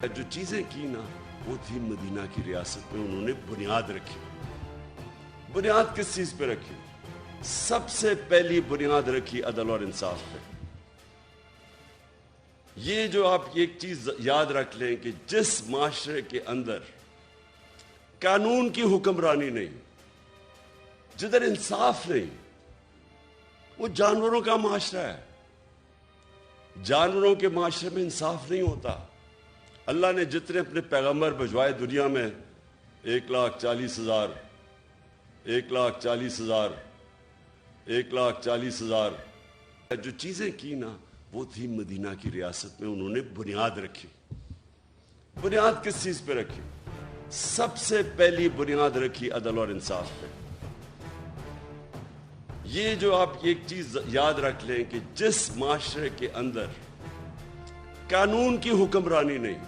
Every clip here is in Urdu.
جو چیزیں کی نا وہ تھی مدینہ کی ریاست میں انہوں نے بنیاد رکھی۔ بنیاد کس چیز پہ رکھی؟ سب سے پہلی بنیاد رکھی عدل اور انصاف پہ۔ یہ جو آپ ایک چیز یاد رکھ لیں کہ جس معاشرے کے اندر قانون کی حکمرانی نہیں، جدھر انصاف نہیں، وہ جانوروں کا معاشرہ ہے۔ جانوروں کے معاشرے میں انصاف نہیں ہوتا۔ اللہ نے جتنے اپنے پیغمبر بھجوائے دنیا میں 1,40,000 جو چیزیں کی نا وہ تھی مدینہ کی ریاست میں انہوں نے بنیاد رکھی۔ بنیاد کس چیز پہ رکھی؟ سب سے پہلی بنیاد رکھی عدل اور انصاف پہ۔ یہ جو آپ ایک چیز یاد رکھ لیں کہ جس معاشرے کے اندر قانون کی حکمرانی نہیں،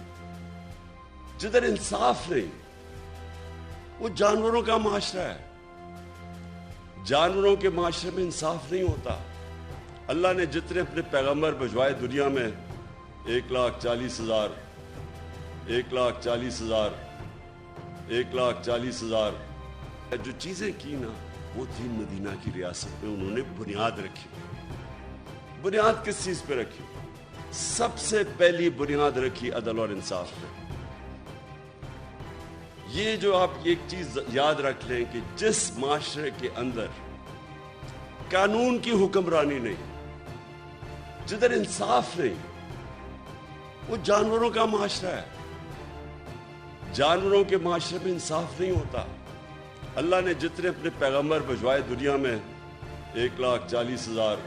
جدھر انصاف نہیں، وہ جانوروں کا معاشرہ ہے۔ جانوروں کے معاشرے میں انصاف نہیں ہوتا۔ اللہ نے جتنے اپنے پیغمبر بھجوائے دنیا میں 1,40,000 جو چیزیں کی نا وہ تھی مدینہ کی ریاست میں انہوں نے بنیاد رکھی۔ بنیاد کس چیز پہ رکھی؟ سب سے پہلی بنیاد رکھی عدل اور انصاف پہ۔ یہ جو آپ ایک چیز یاد رکھ لیں کہ جس معاشرے کے اندر قانون کی حکمرانی نہیں، جدھر انصاف نہیں، وہ جانوروں کا معاشرہ ہے۔ جانوروں کے معاشرے میں انصاف نہیں ہوتا۔ اللہ نے جتنے اپنے پیغمبر بھجوائے دنیا میں 1,40,000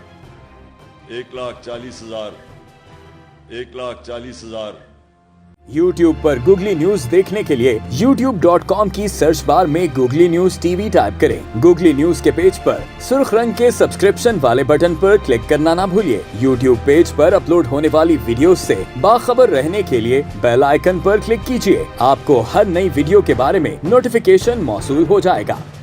YouTube پر گوگلی نیوز دیکھنے کے لیے youtube.com کی سرچ بار میں googly news T V type کریں۔ گوگلی نیوز کے پیج پر سرخ رنگ کے سبسکرپشن والے بٹن پر کلک کرنا نہ بھولیے۔ YouTube پیج پر اپلوڈ ہونے والی ویڈیوز سے باخبر رہنے کے لیے بیل آئیکن پر کلک کیجیے۔ آپ کو ہر نئی ویڈیو کے بارے میں نوٹیفیکیشن موصول ہو جائے گا۔